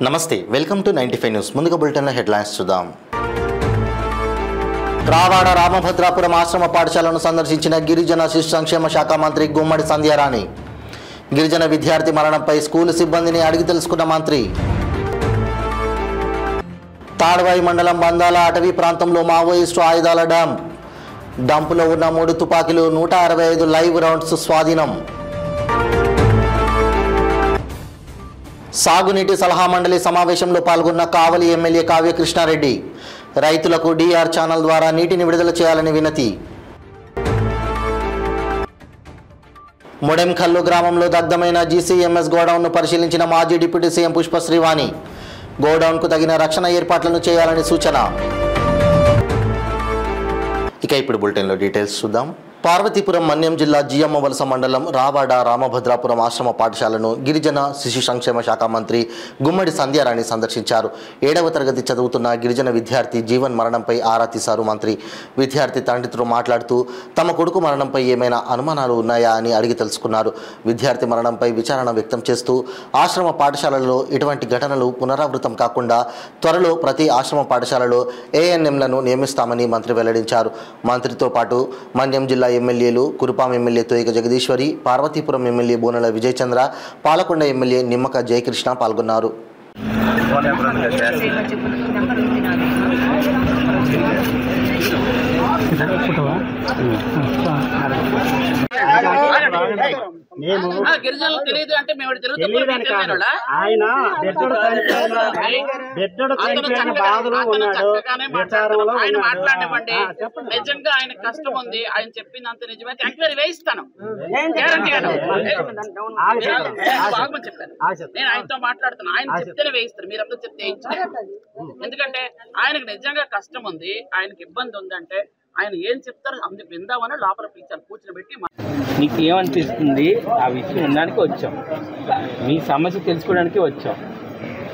నమస్తే, welcome to 95 news. ముందుగా బులెటిన్లో హెడ్లైన్స్ చూద్దాం. రావాడ రామభద్రాపురం ఆశ్రమ పాఠశాలను సందర్శించిన గిరిజన శిశు సంక్షేమ శాఖ మంత్రి గుమ్మడి సంధ్యారాణి. గిరిజన విద్యార్థి మరణంపై స్కూలు సిబ్బందిని అడిగి తెలుసుకున్న మంత్రి. తాడ్వాయి మండలం బందాల అటవీ ప్రాంతంలో మావోయిస్టు ఆయుధాల డంపులో ఉన్న 3 తుపాకీలు 165 లైవ్ రౌండ్స్ స్వాధీనం. సాగునీటి సలహా మండలి సమావేశంలో పాల్గొన్న కావలి ఎమ్మెల్యే కావ్య కృష్ణారెడ్డి. రైతులకు డిఆర్ ఛానల్ ద్వారా నీటిని విడుదల చేయాలని వినతి. మొడెంకల్లు గ్రామంలో దగ్ధమైన జీసీఎంఎస్ గోడౌన్ను పరిశీలించిన మాజీ డిప్యూటీ సీఎం పుష్ప శ్రీవాణి. గోడౌన్కు తగిన రక్షణ ఏర్పాట్లను చేయాలని సూచన. ఇక ఇప్పుడు బులెటిన్లో డీటెయిల్స్ చూద్దాం. పార్వతీపురం మన్యం జిల్లా జియమ్మ వలస మండలం రావాడ రామభద్రాపురం ఆశ్రమ పాఠశాలను గిరిజన శిశు సంక్షేమ శాఖ మంత్రి గుమ్మడి సంధ్యారాణి సందర్శించారు. 7వ తరగతి చదువుతున్న గిరిజన విద్యార్థి జీవన్ మరణంపై ఆరా తీశారు మంత్రి. విద్యార్థి తండ్రితో మాట్లాడుతూ తమ కొడుకు మరణంపై ఏమైనా అనుమానాలు ఉన్నాయా అని అడిగి తెలుసుకున్నారు. విద్యార్థి మరణంపై విచారణ వ్యక్తం చేస్తూ ఆశ్రమ పాఠశాలల్లో ఇటువంటి ఘటనలు పునరావృతం కాకుండా త్వరలో ప్రతి ఆశ్రమ పాఠశాలలో ఏఎన్ఎంలను నియమిస్తామని మంత్రి వెల్లడించారు. మంత్రితో పాటు మన్యం జిల్లా ఎమ్మెల్యేలు Kurupam MLA తోయిక Jagadeeswari, Parvathipuram MLA బోనల Vijayachandra, Palakonda MLA Nimmaka Jayakrishna పాల్గొన్నారు. గిరిజనులు తెలియదు అంటే మేము ఆయన మాట్లాడివ్వండి. నిజంగా ఆయన కష్టం ఉంది, ఆయన చెప్పిందంత నిజమైతే ఎంక్వైరీ వేయిస్తాను. చెప్పాను నేను ఆయనతో మాట్లాడుతాను, ఆయన చెప్తేనే వేయిస్తాను, మీరంతా చెప్తే ఎందుకంటే ఆయనకు నిజంగా కష్టం ఉంది, ఆయనకి ఇబ్బంది ఉందంటే ఆయన ఏం చెప్తారో అందుకు విందామని లోపల పిలిచారు, కూర్చొని పెట్టి. నీకు ఏమనిపిస్తుంది ఆ విషయం వినడానికి వచ్చాం, మీ సమస్య తెలుసుకోవడానికి వచ్చాం.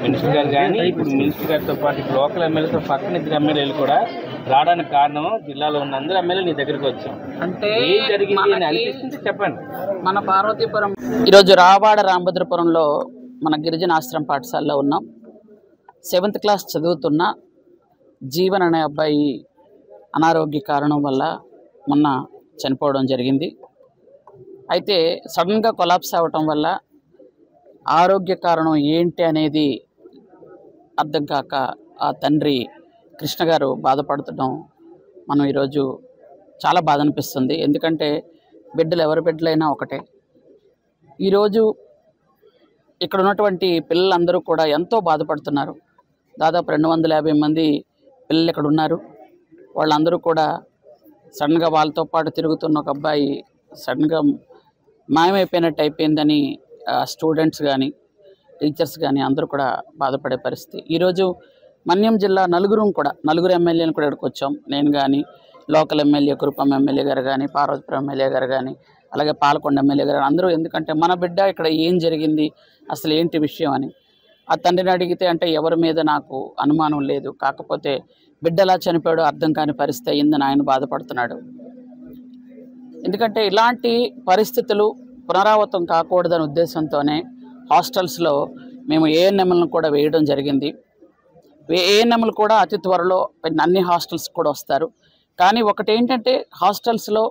మినిస్టర్ గారు కానీ ఇప్పుడు మినిస్టర్ గారితో పాటు లోకల్ ఎమ్మెల్యేతో పక్కన 2 ఎమ్మెల్యేలు కూడా రావడానికి కారణం జిల్లాలో ఉన్న అందరూ ఎమ్మెల్యేలు నీ దగ్గరికి వచ్చాం. అంటే ఏం జరిగింది అని అనిపిస్తుంది చెప్పండి. మన పార్వతీపురం ఈరోజు రావాడ రామభద్రపురంలో మన గిరిజన ఆశ్రమ పాఠశాలలో ఉన్నాం. 7th క్లాస్ చదువుతున్న జీవన్ అనే అబ్బాయి అనారోగ్య కారణం వల్ల మొన్న చనిపోవడం జరిగింది. అయితే సడన్గా కొలాప్స్ అవ్వటం వల్ల ఆరోగ్య కారణం ఏంటి అనేది అర్థం కాక ఆ తండ్రి కృష్ణ గారు బాధపడటం మనం ఈరోజు చాలా బాధ అనిపిస్తుంది. ఎందుకంటే బిడ్డలు ఎవరి బిడ్డలైనా ఒకటే. ఈరోజు ఇక్కడ ఉన్నటువంటి పిల్లలందరూ కూడా ఎంతో బాధపడుతున్నారు. దాదాపు 250 మంది పిల్లలు ఇక్కడ ఉన్నారు. వాళ్ళందరూ కూడా సడన్గా వాళ్ళతో పాటు తిరుగుతున్న ఒక అబ్బాయి సడన్గా మాయమైపోయినట్టు అయిపోయిందని స్టూడెంట్స్ కానీ టీచర్స్ కానీ అందరూ కూడా బాధపడే పరిస్థితి. ఈరోజు మన్యం జిల్లా నలుగురు ఎమ్మెల్యేలు కూడా ఇక్కడికి వచ్చాం. నేను కానీ, లోకల్ ఎమ్మెల్యే కురుపాం ఎమ్మెల్యే గారు కానీ, పార్వతీపురం ఎమ్మెల్యే గారు కానీ, అలాగే పాలకొండ ఎమ్మెల్యే గారు అందరూ. ఎందుకంటే మన బిడ్డ ఇక్కడ ఏం జరిగింది, అసలు ఏంటి విషయం అని ఆ తండ్రిని అడిగితే అంటే ఎవరి మీద నాకు అనుమానం లేదు, కాకపోతే బిడ్డ ఎలా చనిపోయాడో అర్థం కాని పరిస్థితి అయ్యిందని ఆయన బాధపడుతున్నాడు. ఎందుకంటే ఇలాంటి పరిస్థితులు పునరావృతం కాకూడదనే ఉద్దేశంతోనే హాస్టల్స్లో మేము ఏఎన్ఎంలను కూడా వేయడం జరిగింది. ఏఎన్ఎంలు కూడా అతి త్వరలో అన్ని హాస్టల్స్ కూడా వస్తారు. కానీ ఒకటి ఏంటంటే హాస్టల్స్లో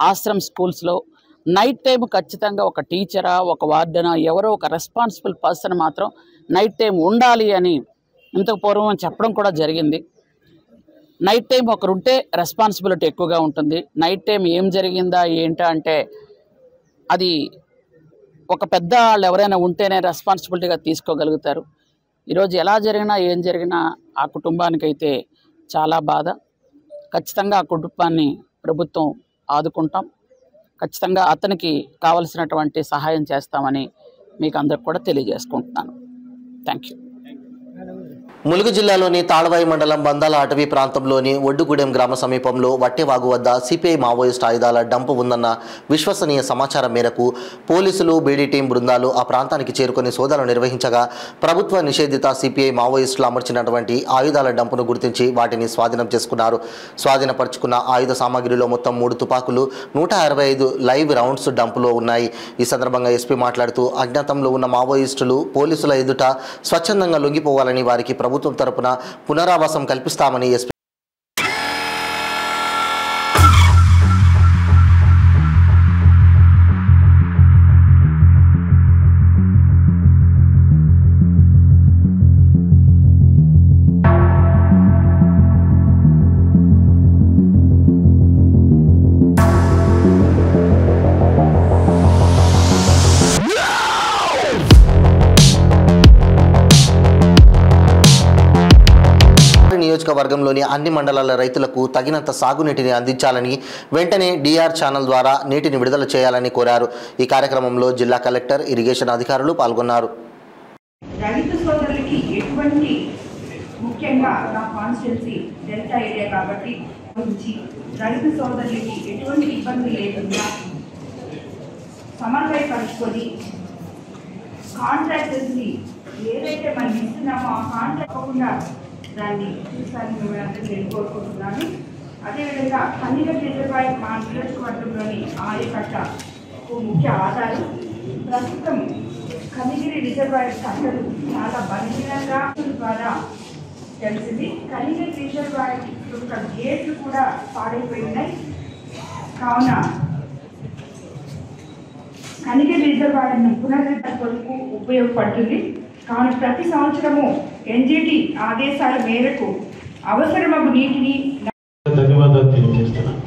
ఆశ్రమ్ స్కూల్స్లో నైట్ టైం ఖచ్చితంగా ఒక టీచరా, ఒక వార్డెనా, ఎవరో ఒక రెస్పాన్సిబుల్ పర్సన్ మాత్రం నైట్ టైం ఉండాలి అని ఇంతకు పూర్వం చెప్పడం కూడా జరిగింది. నైట్ టైం ఒకరుంటే రెస్పాన్సిబిలిటీ ఎక్కువగా ఉంటుంది. నైట్ టైం ఏం జరిగిందా ఏంటా అంటే అది ఒక పెద్ద వాళ్ళు ఎవరైనా ఉంటేనే రెస్పాన్సిబిలిటీగా తీసుకోగలుగుతారు. ఈరోజు ఎలా జరిగినా ఏం జరిగినా ఆ కుటుంబానికైతే చాలా బాధ. ఖచ్చితంగా ఆ కుటుంబాన్ని ప్రభుత్వం ఆదుకుంటాం. ఖచ్చితంగా అతనికి కావలసినటువంటి సహాయం చేస్తామని మీకు అందరికి కూడా తెలియజేసుకుంటున్నాను. Thank you. ములుగు జిల్లాలోని తాళవాయి మండలం బందాల అటవీ ప్రాంతంలోని ఒడ్డుగూడెం గ్రామ సమీపంలో వట్టెవాగు వద్ద సిపిఐ మావోయిస్ట్ ఆయుధాల డంపు ఉందన్న విశ్వసనీయ సమాచారం మేరకు పోలీసులు బీడీ టీం బృందాలు ఆ ప్రాంతానికి చేరుకుని సోదాలు నిర్వహించగా ప్రభుత్వ నిషేధిత సిపిఐ మావోయిస్టులు అమర్చినటువంటి ఆయుధాల డంపును గుర్తించి వాటిని స్వాధీనం చేసుకున్నారు. స్వాధీనపరుచుకున్న ఆయుధ సామాగ్రిలో మొత్తం 3 తుపాకులు 165 లైవ్ రౌండ్స్ డంపులో ఉన్నాయి. ఈ సందర్భంగా ఎస్పీ మాట్లాడుతూ అజ్ఞాతంలో ఉన్న మావోయిస్టులు పోలీసుల ఎదుట స్వచ్ఛందంగా లొంగిపోవాలని వారికి ప్రభుత్వం తరపున పునరావాసం కల్పిస్తామని ఎస్పీ నియోజకవర్గంలోని అన్ని మండలాల రైతులకు తగినంత సాగునీటిని అందించాలని వెంటనే డిఆర్ ఛానల్ ద్వారా నీటిని విడుదల చేయాలని కోరారు. ఈ కార్యక్రమంలో జిల్లా కలెక్టర్, ఇరిగేషన్ అధికారులు పాల్గొన్నారు. రైతు సోదరులకి ఎటువంటి ముఖ్యంగా నా కాన్స్టిట్యున్సీ డెల్టా ఏరియా కాబట్టి రైతు సోదరులకి ఎటువంటి ఇబ్బంది లేకుండా సమన్వయపరుచుకొని కాంట్రాక్టర్స్ని ఏదైతే మనం ఇస్తున్నామో ఆ కాంట్రాక్ట్ కాకుండా దాన్ని చూసాలని మిమ్మల్ని నేను కోరుకుంటున్నాను. అదేవిధంగా కనిగట్ రిజర్వాయర్ మా నియోజకవర్గంలోని ఆయకట్టకు ముఖ్య ఆధారం. ప్రస్తుతం కనిగిరి రిజర్వాయర్ కట్టలు చాలా బలహీనంగా ద్వారా తెలిసింది. కనిగిరి రిజర్వాయర్ యొక్క గేట్లు కూడా పాడైపోయినాయి. కావున కనిగిరి రిజర్వాయర్ను పునరుద్ధరణ కొరకు ఉపయోగపడుతుంది. కావున ప్రతి సంవత్సరము ఎన్జిటి ఆదేశాల మేరకు అవసరమగు నీటిని ధన్యవాదాలు తెలియజేస్తున్నాను.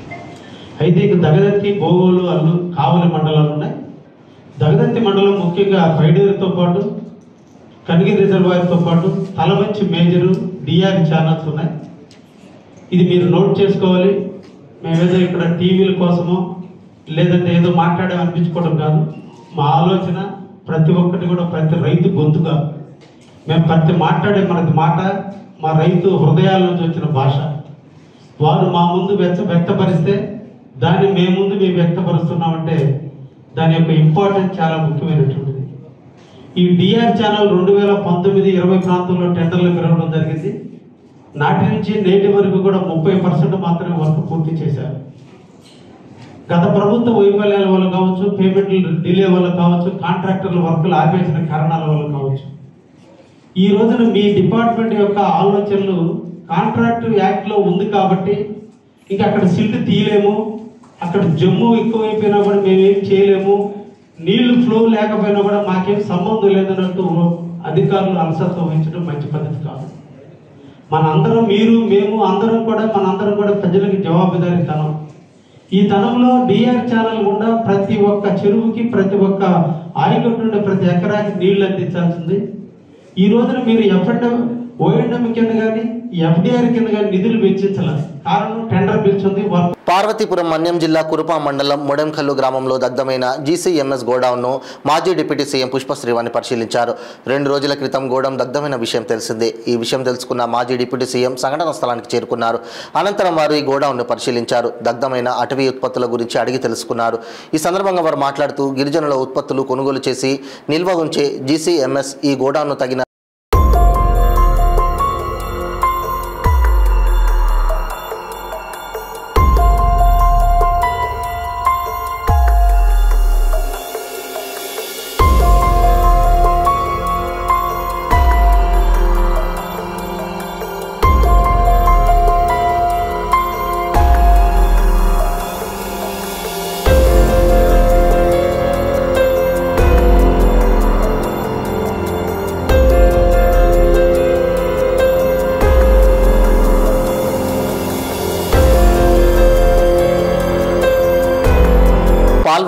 అయితే ఇక దగదత్తి, బోగోలు, అల్లు, కావలి మండలాలు ఉన్నాయి. దగదత్తి మండలం ముఖ్యంగా పైడేరుతో పాటు కనిగిరి రిజర్వాయర్తో పాటు తలవంచి మేజరు, డిఆర్ ఛానల్స్ ఉన్నాయి. ఇది మీరు నోట్ చేసుకోవాలి. మేమేదో ఇక్కడ టీవీల కోసమో లేదంటే ఏదో మాట్లాడామనిపించుకోవడం కాదు. మా ఆలోచన ప్రతి ఒక్కటి కూడా ప్రతి రైతు గొంతుగా మేము ప్రతి మాట్లాడే మనది మాట మా రైతు హృదయాల నుంచి వచ్చిన భాష. వారు మా ముందు వ్యక్తపరిస్తే దాన్ని మేము ముందు మేము వ్యక్తపరుస్తున్నామంటే దాని యొక్క ఇంపార్టెన్స్ చాలా ముఖ్యమైనటువంటిది. ఈ డిఆర్ ఛానల్ 2019-20 ప్రాంతంలో టెండర్లు పెరగడం జరిగింది. నాటి నుంచి నేటి వరకు కూడా 30% మాత్రమే వర్క్ పూర్తి చేశారు. గత ప్రభుత్వ వైఫల్యాల వల్ల కావచ్చు, పేమెంట్లు డిలే వల్ల కావచ్చు, కాంట్రాక్టర్ల వర్కులు ఆపేసిన కారణాల వల్ల కావచ్చు, ఈ రోజున మీ డిపార్ట్మెంట్ యొక్క ఆలోచనలు కాంట్రాక్ట్ యాక్ట్లో ఉంది కాబట్టి ఇంకా అక్కడ సిల్ట్ తీయలేము, అక్కడ జమ్ము ఎక్కువైపోయినా కూడా మేమేం చేయలేము, నీళ్లు ఫ్లో లేకపోయినా కూడా మాకేం సంబంధం లేదన్నట్టు అధికారులు అలసత్వం వహించడం మంచి పద్ధతి కాదు. మనందరం, మీరు, మేము అందరం కూడా ప్రజలకు జవాబుదారీతనం. ఈ తనంలో డిఆర్ ఛానల్ గుండా ప్రతి ఒక్క చెరువుకి, ప్రతి ఒక్క ఆయకట్టు నుండి ప్రతి ఎకరాకి నీళ్లు అందించాల్సింది. ఈ రోజున మీరు ఓఎండ్ఎం కింద కానీ ఎఫ్డిఆర్ కింద కానీ నిధులు వెచ్చించాలి. కారణం టెండర్ పిలిచింది. పార్వతీపురం మన్యం జిల్లా కురుపా మండలం మొడెంకల్లు గ్రామంలో దగ్ధమైన జీసీఎంఎస్ గోడౌన్ను మాజీ డిప్యూటీ సీఎం పుష్ప శ్రీవాణి పరిశీలించారు. 2 రోజుల క్రితం గోడౌన్ దగ్ధమైన విషయం తెలిసిందే. ఈ విషయం తెలుసుకున్న మాజీ డిప్యూటీ సీఎం సంఘటన స్థలానికి చేరుకున్నారు. అనంతరం వారు ఈ గోడౌన్ను పరిశీలించారు. దగ్ధమైన అటవీ ఉత్పత్తుల గురించి అడిగి తెలుసుకున్నారు. ఈ సందర్భంగా వారు మాట్లాడుతూ గిరిజనుల ఉత్పత్తులు కొనుగోలు చేసి నిల్వ ఉంచే జీసీఎంఎస్ ఈ గోడౌన్ను తగిన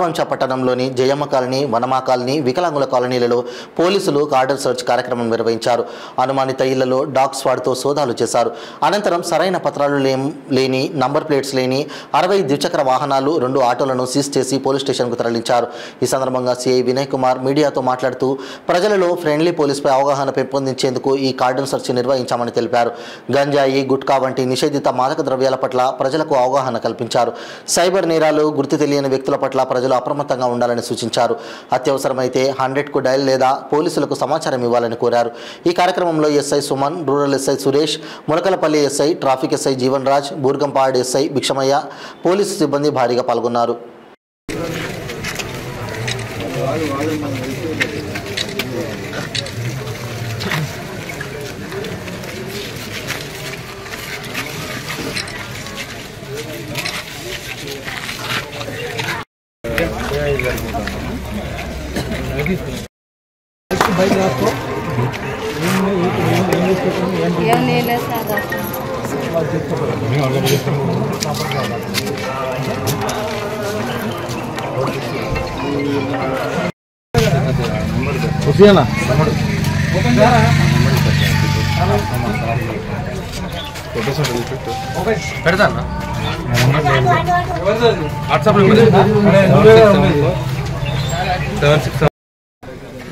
పాల్వంచ పట్టణంలోని జయమ్మ కాలనీ, వనమా కాలనీ, వికలాంగుల కాలనీలలో పోలీసులు కార్డన్ సెర్చ్ కార్యక్రమం నిర్వహించారు. అనుమానిత ఇళ్లలో డాగ్ స్క్వాడ్తో సోదాలు చేశారు. అనంతరం సరైన పత్రాలు లేని, నంబర్ ప్లేట్స్ లేని 60 ద్విచక్ర వాహనాలు, 2 ఆటోలను సీజ్ చేసి పోలీస్ స్టేషన్కు తరలించారు. ఈ సందర్భంగా సిఐ వినయ్ కుమార్ మీడియాతో మాట్లాడుతూ ప్రజలలో ఫ్రెండ్లీ పోలీసుపై అవగాహన పెంపొందించేందుకు ఈ కార్డన్ సెర్చ్ నిర్వహించామని తెలిపారు. గంజాయి, గుట్కా వంటి నిషేధిత మాదక ద్రవ్యాల పట్ల ప్రజలకు అవగాహన కల్పించారు. సైబర్ నేరాలు, గుర్తు తెలియని వ్యక్తుల పట్ల ప్రజలు అప్రమత్తంగా ఉండాలని సూచించారు. అత్యవసరమైతే 100కు డయల్ లేదా పోలీసులకు సమాచారం ఇవ్వాలని కోరారు. ఈ కార్యక్రమంలో SI Suman, rural SI Suresh, Mulakalapalli SI, traffic SI Jeevan Raj, Burgampad SI Bhikshamaiah, police సిబ్బంది భారీగా పాల్గొన్నారు.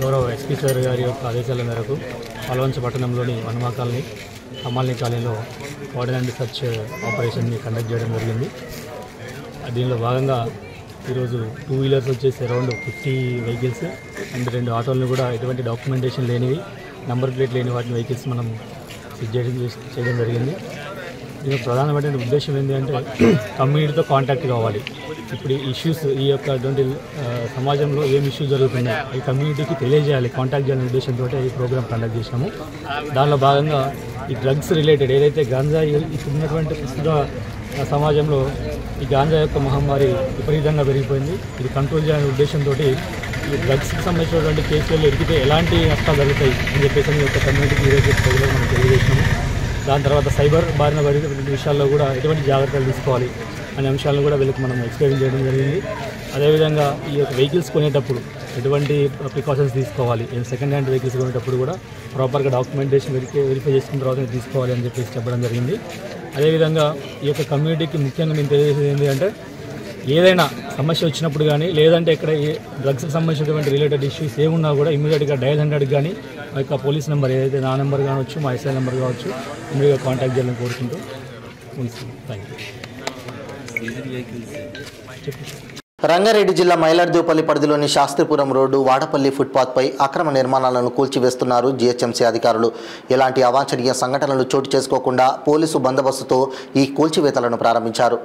గౌరవ ఎస్పీ సార్ గారి యొక్క ఆదేశాల మేరకు పాల్వంచ పట్టణంలోని వనమా కాలనీ, అమ్మాలని కాలనీలో కార్డన్ సెర్చ్ ఆపరేషన్ని కండక్ట్ చేయడం జరిగింది. దీనిలో భాగంగా ఈరోజు 2 వీలర్స్ వచ్చేసి అరౌండ్ 50 వెహికల్స్ అండ్ 2 ఆటోలను కూడా ఎటువంటి డాక్యుమెంటేషన్ లేనివి, నంబర్ ప్లేట్ లేని వాటిని వెహికల్స్ మనం సీజ్ చేయడం జరిగింది. దీని ప్రధానమైన ఉద్దేశం ఏంటంటే కమ్యూనిటీతో కాంటాక్ట్ కావాలి. ఇప్పుడు ఇష్యూస్ ఈ యొక్క అటువంటి సమాజంలో ఏం ఇష్యూస్ జరుగుతున్నాయి ఈ కమ్యూనిటీకి తెలియజేయాలి, కాంటాక్ట్ చేయాలనే ఉద్దేశంతో ఈ ప్రోగ్రామ్ కండక్ట్ చేసినాము. దానిలో భాగంగా ఈ డ్రగ్స్ రిలేటెడ్ ఏదైతే గాంజా ఇప్పుడున్నటువంటి ప్రస్తుత సమాజంలో ఈ గాంజా యొక్క మహమ్మారి విపరీతంగా పెరిగిపోయింది. ఇది కంట్రోల్ చేయాలనే ఉద్దేశంతో ఈ డ్రగ్స్కి సంబంధించినటువంటి కేసులలో ఎదిగితే ఎలాంటి నష్టాలు జరుగుతాయి అని చెప్పేసి ఈ యొక్క కమ్యూనిటీకి ఈరోజు ప్రోగ్రామ్ మనం తెలియజేసినాము. దాని తర్వాత సైబర్ బారిన పడినటువంటి విషయాల్లో కూడా ఎటువంటి జాగ్రత్తలు తీసుకోవాలి అనే అంశాలను కూడా వీళ్ళకి మనం ఎక్స్ప్లెయిన్ చేయడం జరిగింది. అదేవిధంగా ఈ యొక్క వెహికల్స్ కొనేటప్పుడు ఎటువంటి ప్రికాషన్స్ తీసుకోవాలి, సెకండ్ హ్యాండ్ వెహికల్స్ కొనేటప్పుడు కూడా ప్రాపర్గా డాక్యుమెంటేషన్ వెరిఫై చేసుకున్న తర్వాత తీసుకోవాలి అని చెప్పేసి చెప్పడం జరిగింది. అదేవిధంగా ఈ యొక్క కమ్యూనిటీకి ముఖ్యంగా మేము తెలియజేసేది ఏంటంటే ఏదైనా సమస్య వచ్చినప్పుడు కానీ లేదంటే ఇక్కడ డ్రగ్స్కి సంబంధించినటువంటి రిలేటెడ్ ఇష్యూస్ ఏమున్నా కూడా ఇమీడియట్గా డయల్ 100 కానీ మా యొక్క పోలీస్ నెంబర్ ఏదైతే నా నెంబర్ కావచ్చు, మా ఎస్ఐ నెంబర్ కావచ్చు, ఇమీడియట్గా కాంటాక్ట్ చేయాలని కోరుకుంటూ ముగిస్తుంది. Thank you. రంగారెడ్డి జిల్లా మైలార్దేవపల్లి పరిధిలోని శాస్త్రిపురం రోడ్డు, వాడపల్లి ఫుట్పాత్పై అక్రమ నిర్మాణాలను కూల్చివేస్తున్నారు జీహెచ్ఎంసీ అధికారులు. ఎలాంటి అవాంఛనీయ సంఘటనలు చోటు చేసుకోకుండా పోలీసు బందోబస్తుతో ఈ కూల్చివేతలను ప్రారంభించారు.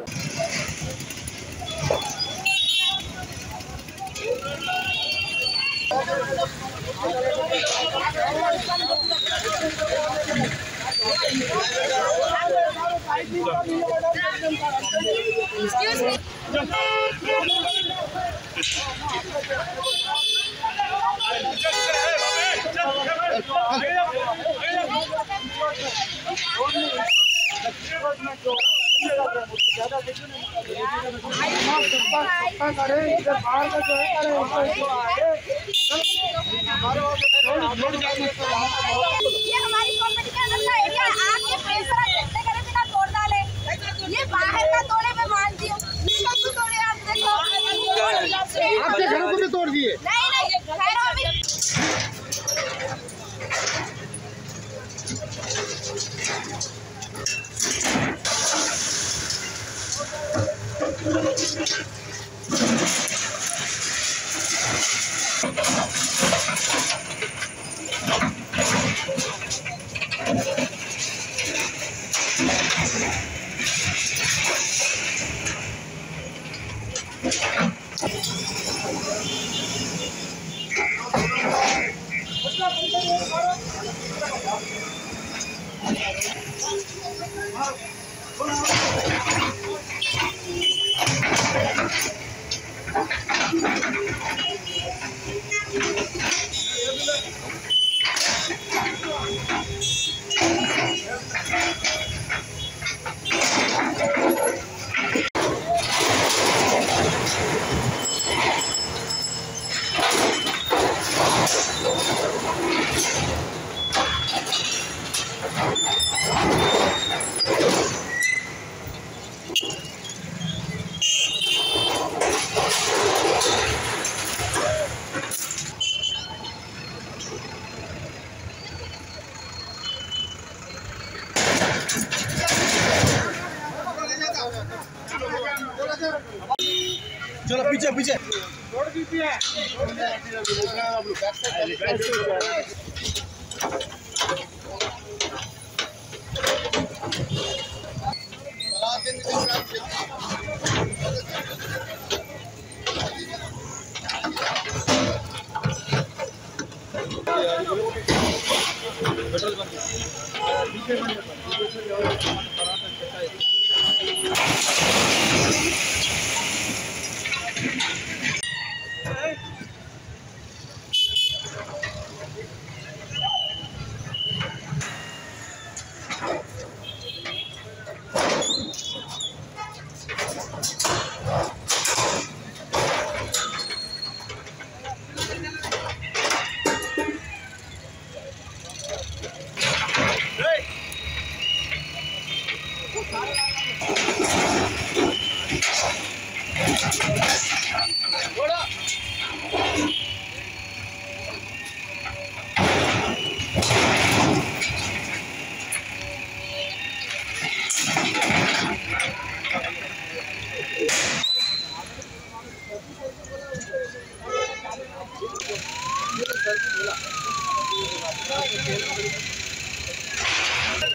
आपके घरों को भी तोड़ दिए।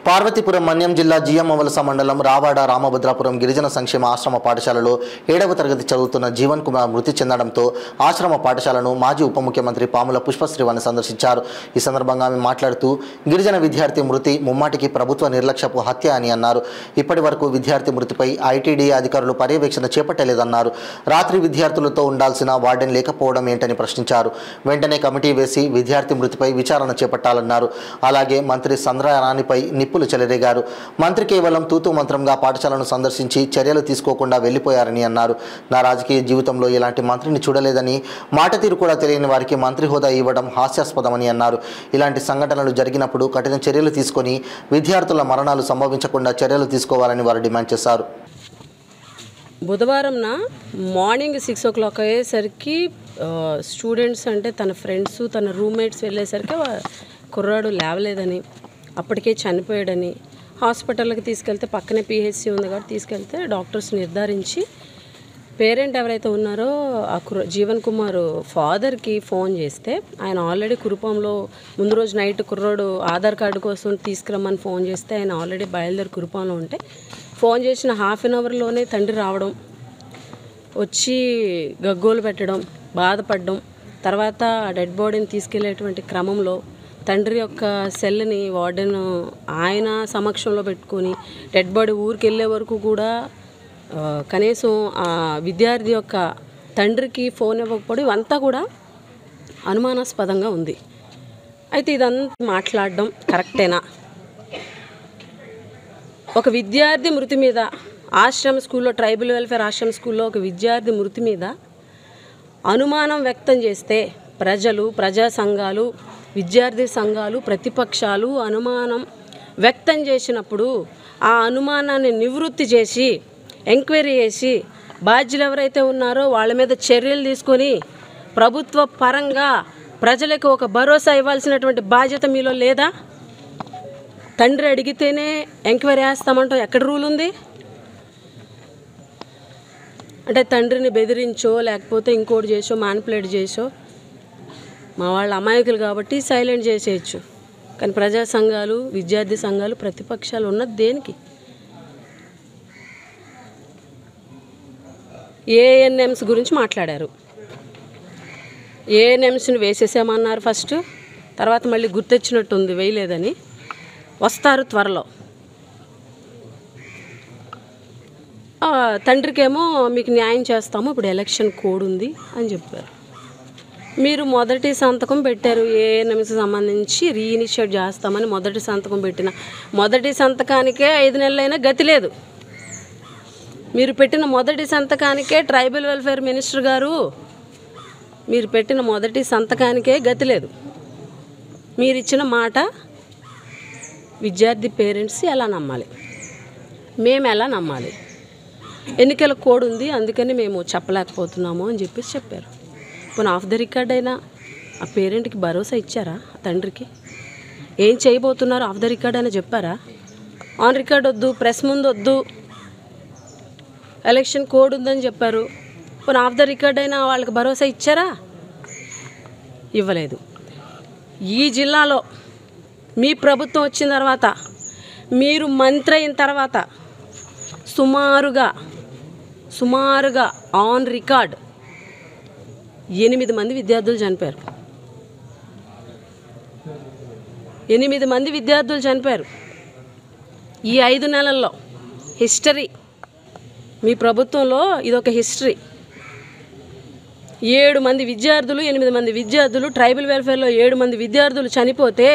పార్వతీపురం మన్యం జిల్లా జిఎంవలస మండలం రావాడ రామభద్రాపురం గిరిజన సంక్షేమ ఆశ్రమ పాఠశాలలో 7వ తరగతి చదువుతున్న జీవన్ కుమార్ మృతి చెందడంతో ఆశ్రమ పాఠశాలను మాజీ ఉప ముఖ్యమంత్రి పాముల పుష్పశ్రీవాణి సందర్శించారు. ఈ సందర్భంగా ఆమె మాట్లాడుతూ గిరిజన విద్యార్థి మృతి ముమ్మాటికి ప్రభుత్వ నిర్లక్ష్యపు హత్య అని అన్నారు. ఇప్పటి వరకు విద్యార్థి మృతిపై ఐటీడీఏ అధికారులు పర్యవేక్షణ చేపట్టలేదన్నారు. రాత్రి విద్యార్థులతో ఉండాల్సిన వార్డెన్ లేకపోవడం ఏంటని ప్రశ్నించారు. వెంటనే కమిటీ వేసి విద్యార్థి మృతిపై విచారణ చేపట్టాలన్నారు. అలాగే మంత్రి సంద్రారాణిపై నిప్పులు చెలరేగారు. మంత్రి కేవలం తూతూ మంత్రంగా పాఠశాలను సందర్శించి చర్యలు తీసుకోకుండా వెళ్లిపోయారని అన్నారు. నా రాజకీయ జీవితంలో ఇలాంటి మంత్రిని చూడలేదని, మాట తీరు కూడా తెలియని వారికి మంత్రి హోదా ఇవ్వడం హాస్యాస్పదమని అన్నారు. ఇలాంటి సంఘటనలు జరిగినప్పుడు కఠిన చర్యలు తీసుకొని విద్యార్థుల మరణాలు సంభవించకుండా చర్యలు తీసుకోవాలని వారు డిమాండ్ చేశారు. బుధవారంన మార్నింగ్ 6 o'clock అయ్యేసరికి స్టూడెంట్స్ అంటే తన ఫ్రెండ్స్ తన రూమ్మేట్స్ వెళ్ళేసరికి కుర్రాడు లేవలేదని, అప్పటికే చనిపోయాడని హాస్పిటల్కి తీసుకెళ్తే పక్కనే పిహెచ్సి ఉంది కాబట్టి తీసుకెళ్తే డాక్టర్స్ నిర్ధారించి పేరెంట్ ఎవరైతే ఉన్నారో ఆ జీవన్ కుమార్ ఫాదర్కి ఫోన్ చేస్తే ఆయన ఆల్రెడీ కురుపాంలో ముందు రోజు నైట్ కుర్రాడు ఆధార్ కార్డు కోసం తీసుకురమ్మని ఫోన్ చేస్తే ఆయన ఆల్రెడీ బయలుదేరి కురుపాంలో ఉంటే ఫోన్ చేసిన ½ an hourలోనే తండ్రి రావడం, వచ్చి గగ్గోలు పెట్టడం, బాధపడడం, తర్వాత డెడ్ బాడీని తీసుకెళ్లేటువంటి క్రమంలో తండ్రి యొక్క సెల్ని వార్డెన్ ఆయన సమక్షంలో పెట్టుకొని డెడ్ బాడీ ఊరికి వెళ్ళే వరకు కూడా కనీసం ఆ విద్యార్థి యొక్క తండ్రికి ఫోన్ ఇవ్వకపోవడం ఇవంతా కూడా అనుమానాస్పదంగా ఉంది. అయితే ఇదంతా మాట్లాడడం కరెక్టేనా? ఒక విద్యార్థి మృతి మీద ఆశ్రమ స్కూల్లో ట్రైబల్ వెల్ఫేర్ ఆశ్రమ స్కూల్లో ఒక విద్యార్థి మృతి మీద అనుమానం వ్యక్తం చేస్తే ప్రజలు, ప్రజా సంఘాలు, విద్యార్థి సంఘాలు, ప్రతిపక్షాలు అనుమానం వ్యక్తం చేసినప్పుడు ఆ అనుమానాన్ని నివృత్తి చేసి ఎంక్వైరీ చేసి బాధ్యులు ఎవరైతే ఉన్నారో వాళ్ళ మీద చర్యలు తీసుకొని ప్రభుత్వ పరంగా ప్రజలకు ఒక భరోసా ఇవ్వాల్సినటువంటి బాధ్యత మీలో లేదా? తండ్రి అడిగితేనే ఎంక్వైరీ చేస్తామంటాం ఎక్కడ రూల్ ఉంది? అంటే తండ్రిని బెదిరించో లేకపోతే ఇంకోటి చేసో మ్యానిపులేట్ చేసో మా వాళ్ళ అమాయకులు కాబట్టి సైలెంట్ చేసేయచ్చు. కానీ ప్రజా సంఘాలు, విద్యార్థి సంఘాలు, ప్రతిపక్షాలు ఉన్నది దేనికి? ఏఎన్ఎంస్ గురించి మాట్లాడారు. ఏఎన్ఎంస్ని వేసేసామన్నారు ఫస్ట్, తర్వాత మళ్ళీ గుర్తొచ్చినట్టుంది వేయలేదని. వస్తారు త్వరలో. తండ్రికేమో మీకు న్యాయం చేస్తాము, ఇప్పుడు ఎలక్షన్ కోడ్ ఉంది అని చెప్పారు. మీరు మొదటి సంతకం పెట్టారు, ఏఎన్ఎంకి సంబంధించి రీఇనిషియేట్ చేస్తామని మొదటి సంతకం పెట్టిన మొదటి సంతకానికే 5 నెలలైనా గతి లేదు. మీరు పెట్టిన మొదటి సంతకానికే ట్రైబల్ వెల్ఫేర్ మినిస్టర్ గారు మీరు పెట్టిన మొదటి సంతకానికే గతి లేదు. మీరు ఇచ్చిన మాట విద్యార్థి పేరెంట్స్ ఎలా నమ్మాలి? మేము ఎలా నమ్మాలి? ఎన్నికల కోడ్ ఉంది అందుకని మేము చెప్పలేకపోతున్నాము అని చెప్పేసి చెప్పారు. పోనీ ఆఫ్ ద రికార్డ్ అయినా ఆ పేరెంట్కి భరోసా ఇచ్చారా? తండ్రికి ఏం చేయబోతున్నారు ఆఫ్ ద రికార్డ్ అయినా చెప్పారా? ఆన్ రికార్డ్ వద్దు, ప్రెస్ ముందు వద్దు, ఎలక్షన్ కోడ్ ఉందని చెప్పారు. పోనీ ఆఫ్ ద రికార్డ్ అయినా వాళ్ళకి భరోసా ఇచ్చారా? ఇవ్వలేదు. ఈ జిల్లాలో మీ ప్రభుత్వం వచ్చిన తర్వాత, మీరు మంత్రి అయిన తర్వాత సుమారుగా ఆన్ రికార్డ్ 8 మంది విద్యార్థులు చనిపోయారు. 8 మంది విద్యార్థులు చనిపోయారు. ఈ 5 నెలల్లో హిస్టరీ, మీ ప్రభుత్వంలో ఇదొక హిస్టరీ. 7 మంది విద్యార్థులు, 8 మంది విద్యార్థులు, ట్రైబల్ వెల్ఫేర్లో 7 మంది విద్యార్థులు చనిపోతే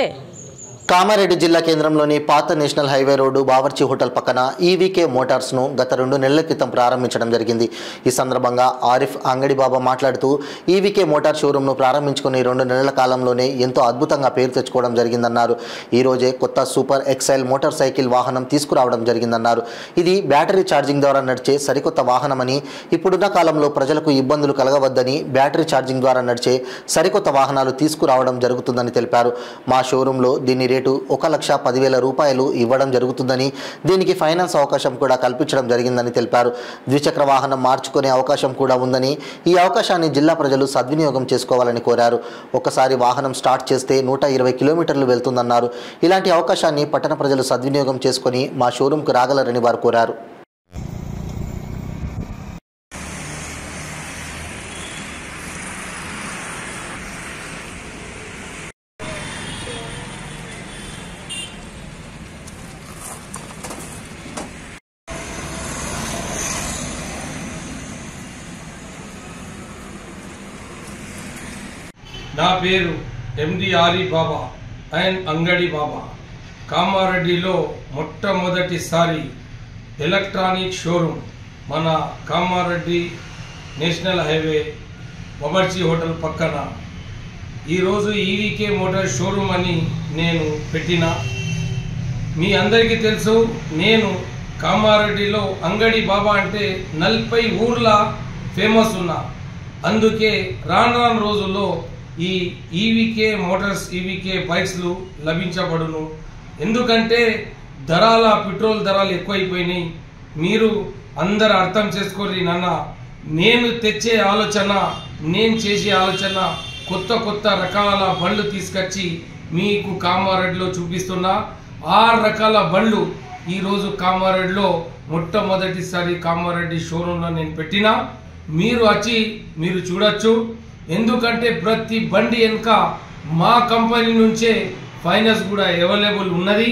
కామారెడ్డి జిల్లా కేంద్రంలోని పాత national highway road Bawarchi hotel పక్కన ఈవీకే మోటార్స్ను గత 2 నెలల క్రితం ప్రారంభించడం జరిగింది. ఈ సందర్భంగా ఆరిఫ్ అంగడి బాబా మాట్లాడుతూ ఈవీకే మోటార్ షోరూంను ప్రారంభించుకుని 2 నెలల కాలంలోనే ఎంతో అద్భుతంగా పేరు తెచ్చుకోవడం జరిగిందన్నారు. ఈరోజే కొత్త సూపర్ ఎక్సైల్ మోటార్ సైకిల్ వాహనం తీసుకురావడం జరిగిందన్నారు. ఇది బ్యాటరీ ఛార్జింగ్ ద్వారా నడిచే సరికొత్త వాహనమని, ఇప్పుడున్న కాలంలో ప్రజలకు ఇబ్బందులు కలగవద్దని బ్యాటరీ ఛార్జింగ్ ద్వారా నడిచే సరికొత్త వాహనాలు తీసుకురావడం జరుగుతుందని తెలిపారు. మా షోరూంలో దీని రేటు 1,10,000 రూపాయలు ఇవ్వడం జరుగుతుందని, దీనికి ఫైనాన్స్ అవకాశం కూడా కల్పించడం జరిగిందని తెలిపారు. ద్విచక్ర వాహనం మార్చుకునే అవకాశం కూడా ఉందని, ఈ అవకాశాన్ని జిల్లా ప్రజలు సద్వినియోగం చేసుకోవాలని కోరారు. ఒకసారి వాహనం స్టార్ట్ చేస్తే 120 కిలోమీటర్లు వెళ్తుందన్నారు. ఇలాంటి అవకాశాన్ని పట్టణ ప్రజలు సద్వినియోగం చేసుకుని మా షోరూంకు రాగలరని వారు కోరారు. నా పేరు ఎండి ఆరి బాబా అండ్ అంగడి బాబా. కామారెడ్డిలో మొట్టమొదటిసారి ఎలక్ట్రానిక్ షోరూమ్ మన Kamareddy national highway Bawarchi hotel పక్కన ఈరోజు ఈవీకే మోటార్ షోరూమ్ అని నేను పెట్టిన. మీ అందరికీ తెలుసు, నేను కామారెడ్డిలో అంగడి బాబా అంటే 40 ఊర్ల ఫేమస్ ఉన్నా. అందుకే రాను రోజుల్లో ఈ ఈవీకే మోటార్స్, ఈవీకే బైక్స్లు లభించబడును. ఎందుకంటే పెట్రోల్ ధరలు ఎక్కువైపోయినాయి. మీరు అందరు అర్థం చేసుకొని నాన్న, నేను తెచ్చే ఆలోచన, నేను చేసే ఆలోచన కొత్త రకాల బండ్లు తీసుకొచ్చి మీకు కామారెడ్డిలో చూపిస్తున్నా. 6 రకాల బండ్లు ఈరోజు కామారెడ్డిలో మొట్టమొదటిసారి కామారెడ్డి షోరూంలో నేను పెట్టినా. మీరు వచ్చి మీరు చూడొచ్చు. ఎందుకంటే ప్రతి బండి వెనుక మా కంపెనీ నుంచే ఫైనాన్స్ కూడా అవైలబుల్ ఉన్నది.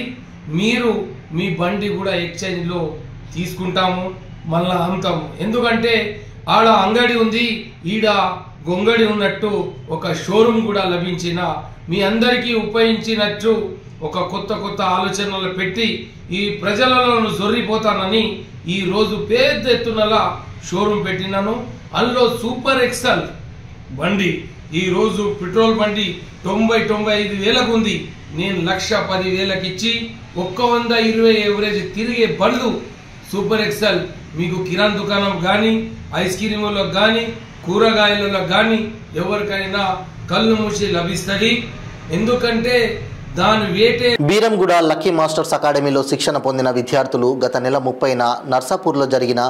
మీరు మీ బండి కూడా ఎక్స్చేంజ్లో తీసుకుంటాము, మళ్ళా అమ్ముతాము. ఎందుకంటే ఆడ అంగడి ఉంది, ఈడ గొంగడి ఉన్నట్టు ఒక షోరూమ్ కూడా లభించిన మీ అందరికీ ఉపయోగించినట్టు ఒక కొత్త ఆలోచనలు పెట్టి ఈ ప్రజలలో జొర్రిపోతానని ఈరోజు పెద్ద ఎత్తునలా షోరూమ్ పెట్టినాను. అందులో సూపర్ ఎక్సెల్ బండి ఈరోజు పెట్రోల్ బండి 90-95 వేలకు ఉంది. నేను 1,10,000కి ఇచ్చి 120 ఎవరేజ్ తిరిగే బండ్లు సూపర్ ఎక్సెల్ మీకు కిరాణా దుకాణం కానీ, ఐస్ క్రీములకు కానీ, కూరగాయలలో కానీ ఎవరికైనా కళ్ళు మూసి లభిస్తుంది. ఎందుకంటే దాని వేటే. బీరంగూడ లక్కీ మాస్టర్స్ అకాడమీలో శిక్షణ పొందిన విద్యార్థులు గత నెల 30న నర్సాపూర్లో జరిగిన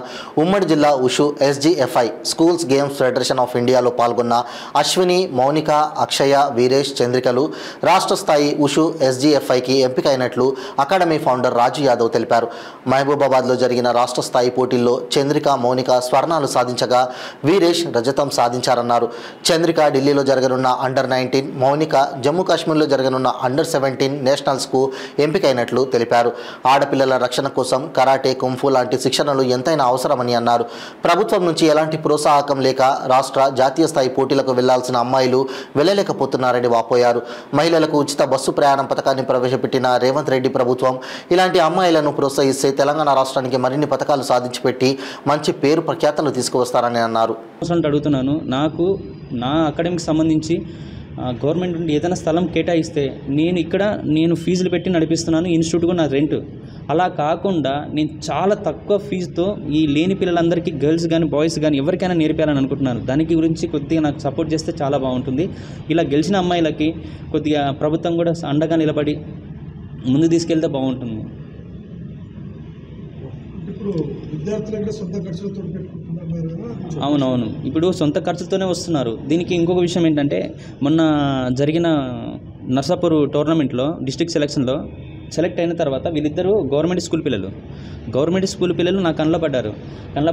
ఉమ్మడి జిల్లా wushu SGFI schools games federation of ఇండియాలో పాల్గొన్న అశ్విని, మౌనిక, అక్షయ, వీరేష్, చంద్రికలు రాష్ట్ర స్థాయి ఉషు SGFIకి ఎంపికైనట్లు అకాడమీ ఫౌండర్ రాజు యాదవ్ తెలిపారు. మహబూబాబాద్లో జరిగిన రాష్ట్ర స్థాయి పోటీల్లో చంద్రిక, మౌనిక స్వర్ణాలు సాధించగా వీరేష్ రజతం సాధించారన్నారు. చంద్రిక ఢిల్లీలో జరగనున్న అండర్-19, మౌనిక జమ్మూ కాశ్మీర్లో జరగనున్న అండర్-17 నేషనల్స్కు ఎంపికైనట్లు తెలిపారు. ఆడపిల్లల రక్షణ కోసం కరాటే, కుంఫు లాంటి శిక్షణలు ఎంతైనా అవసరమని అన్నారు. ప్రభుత్వం నుంచి ఎలాంటి ప్రోత్సాహకం లేక రాష్ట్ర, జాతీయ స్థాయి పోటీలకు వెళ్లాల్సిన అమ్మాయిలు వెళ్లలేకపోతున్నారని వాపోయారు. మహిళలకు ఉచిత బస్సు ప్రయాణం పథకాన్ని ప్రవేశపెట్టిన రేవంత్ రెడ్డి ప్రభుత్వం ఇలాంటి అమ్మాయిలను ప్రోత్సహిస్తే తెలంగాణ రాష్ట్రానికి మరిన్ని పథకాలు సాధించిపెట్టి మంచి పేరు ప్రఖ్యాతలు తీసుకువస్తారని అన్నారు. అడుగుతున్నాను, నాకు నా అకాడమీకి సంబంధించి గవర్నమెంట్ నుండి ఏదైనా స్థలం కేటాయిస్తే నేను ఫీజులు పెట్టి నడిపిస్తున్నాను, ఇన్స్టిట్యూట్ కూడా నా రెంట్. అలా కాకుండా నేను చాలా తక్కువ ఫీజుతో ఈ లేని పిల్లలందరికీ, గర్ల్స్ కానీ బాయ్స్ కానీ ఎవరికైనా నేర్పాలని అనుకుంటున్నాను. దానికి గురించి కొద్దిగా నాకు సపోర్ట్ చేస్తే చాలా బాగుంటుంది. ఇలా గెలిచిన అమ్మాయిలకి కొద్దిగా ప్రభుత్వం కూడా అండగా నిలబడి ముందు తీసుకెళ్తే బాగుంటుంది. ఇప్పుడు విద్యార్థులంటే సొంత ఖర్చులతో పెట్టుకుంటున్నారు. అవునవును, ఇప్పుడు సొంత ఖర్చులతోనే వస్తున్నారు. దీనికి ఇంకొక విషయం ఏంటంటే, మొన్న జరిగిన నర్సాపూర్ టోర్నమెంట్లో డిస్ట్రిక్ట్ సెలక్షన్లో సెలెక్ట్ అయిన తర్వాత వీళ్ళిద్దరూ గవర్నమెంట్ స్కూల్ పిల్లలు నా కళ్ళ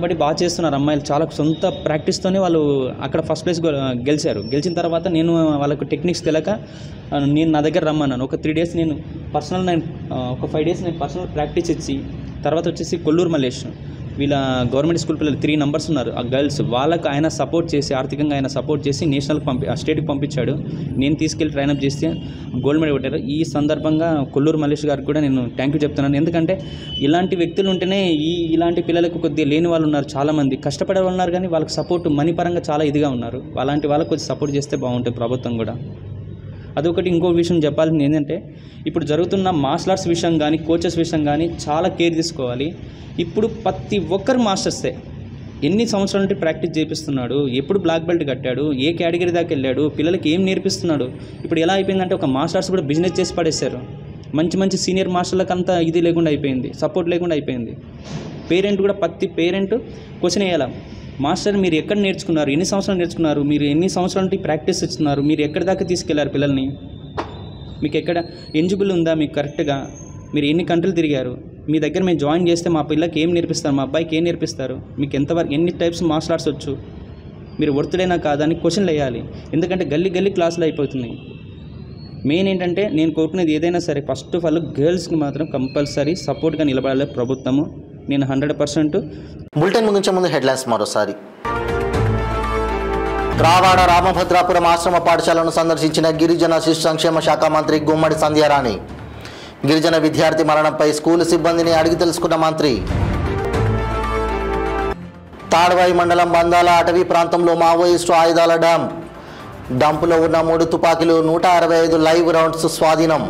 పడి బాగా చేస్తున్నారు అమ్మాయిలు. చాలా సొంత ప్రాక్టీస్తోనే వాళ్ళు అక్కడ ఫస్ట్ ప్లేస్ గెలిచిన తర్వాత నేను వాళ్ళకు టెక్నిక్స్ తెలియక నేను నా దగ్గర రమ్మన్నాను. ఒక 3 days నేను ఒక 5 days నేను పర్సనల్ ప్రాక్టీస్ ఇచ్చి, తర్వాత వచ్చేసి కొల్లూరు మల్లేష్, వీళ్ళ గవర్నమెంట్ స్కూల్ పిల్లలు 3 numbers ఉన్నారు ఆ గర్ల్స్, వాళ్ళకు ఆయన సపోర్ట్ చేసి, ఆర్థికంగా ఆయన సపోర్ట్ చేసి నేషనల్కి స్టేట్కి పంపించాడు. నేను తీసుకెళ్ళి ట్రైనప్ చేస్తే గోల్డ్ మెడల్ కొట్టారు. ఈ సందర్భంగా కొల్లూరు మల్లేష్ గారికి కూడా నేను థ్యాంక్ యూ చెప్తున్నాను. ఎందుకంటే ఇలాంటి వ్యక్తులు ఉంటేనే ఇలాంటి పిల్లలకు కొద్దిగా లేని వాళ్ళు ఉన్నారు, చాలామంది కష్టపడే వాళ్ళు ఉన్నారు, కానీ వాళ్ళకి సపోర్ట్ మనీ పరంగా చాలా ఇదిగా ఉన్నారు. అలాంటి వాళ్ళకి కొద్దిగా సపోర్ట్ చేస్తే బాగుంటుంది ప్రభుత్వం కూడా. అదొకటి. ఇంకో విషయం చెప్పాల్సింది ఏంటంటే, ఇప్పుడు జరుగుతున్న మార్షల్ ఆర్ట్స్ విషయం కానీ, కోచెస్ విషయం కానీ చాలా కేర్ తీసుకోవాలి. ఇప్పుడు ప్రతి ఒక్కరు మాస్టర్సే. ఎన్ని సంవత్సరాల నుండి ప్రాక్టీస్ చేపిస్తున్నాడు, ఎప్పుడు బ్లాక్ బెల్ట్ కట్టాడు, ఏ కేటగిరీ దాకా వెళ్ళాడు, పిల్లలకి ఏం నేర్పిస్తున్నాడు. ఇప్పుడు ఎలా అయిపోయిందంటే ఒక మార్షల్ ఆర్ట్స్ కూడా బిజినెస్ చేసి పడేశారు. మంచి సీనియర్ మాస్టర్లకు అంతా ఇది లేకుండా అయిపోయింది, సపోర్ట్ లేకుండా అయిపోయింది. పేరెంట్ కూడా ప్రతి పేరెంట్ క్వశ్చన్ వేయాలి, మాస్టర్ మీరు ఎక్కడ నేర్చుకున్నారు, ఎన్ని సంవత్సరాలు నేర్చుకున్నారు, మీరు ఎన్ని సంవత్సరాల నుండి ప్రాక్టీస్ ఇస్తున్నారు, మీరు ఎక్కడి దాకా తీసుకెళ్లారు పిల్లల్ని, మీకు ఎక్కడ ఎలిజిబుల్ ఉందా, మీకు కరెక్ట్గా మీరు ఎన్ని కంట్రీలు తిరిగారు, మీ దగ్గర మేము జాయిన్ చేస్తే మా పిల్లలకి ఏం నేర్పిస్తారు, మా అబ్బాయికి ఏం నేర్పిస్తారు, మీకు ఎంతవరకు ఎన్ని టైప్స్ మార్షల్ ఆర్ట్స్ వచ్చు, మీరు వర్తుడైనా కాదని క్వశ్చన్లు వేయాలి. ఎందుకంటే గల్లీ క్లాసులు అయిపోతున్నాయి. మెయిన్ ఏంటంటే నేను కోరుకునేది ఏదైనా సరే, ఫస్ట్ ఆఫ్ ఆల్ గర్ల్స్కి మాత్రం కంపల్సరీ సపోర్ట్గా నిలబడాలి ప్రభుత్వము. నేను 100%. బులెటిన్ ముగించే ముందు హెడ్లైన్స్ మరోసారి. రావాడ రామభద్రాపురం ఆశ్రమ పాఠశాలను సందర్శించిన గిరిజన శిశు సంక్షేమ శాఖ మంత్రి గుమ్మడి సంధ్యారాణి. గిరిజన విద్యార్థి మరణంపై స్కూలు సిబ్బందిని అడిగి తెలుసుకున్న మంత్రి. తాడ్వాయి మండలం బందాల అటవీ ప్రాంతంలో మావోయిస్టు ఆయుధాల డంపులో ఉన్న 3 తుపాకీలు, 165 లైవ్ రౌండ్స్ స్వాధీనం.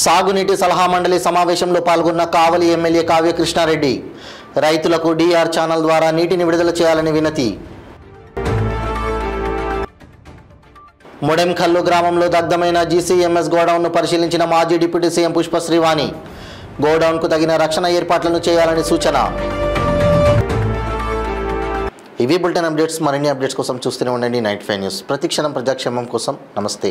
సాగునీటి సలహా మండలి సమావేశంలో పాల్గొన్న కావలి ఎమ్మెల్యే కావ్య కృష్ణారెడ్డి. రైతులకు డిఆర్ ఛానల్ ద్వారా నీటిని విడుదల చేయాలని వినతి. మొడెంఖల్లు గ్రామంలో దగ్ధమైన జీసీఎంఎస్ గోడౌన్ను పరిశీలించిన మాజీ డిప్యూటీ సీఎం పుష్ప శ్రీవాణి. గోడౌన్కు తగిన రక్షణ ఏర్పాట్లను చేయాలని సూచన. ఇవి బులెటిన్ అప్డేట్స్. మరిన్ని అప్డేట్స్ కోసం చూస్తూనే ఉండండి 95 న్యూస్. ప్రతిక్షణం ప్రజాక్షేమం కోసం. నమస్తే.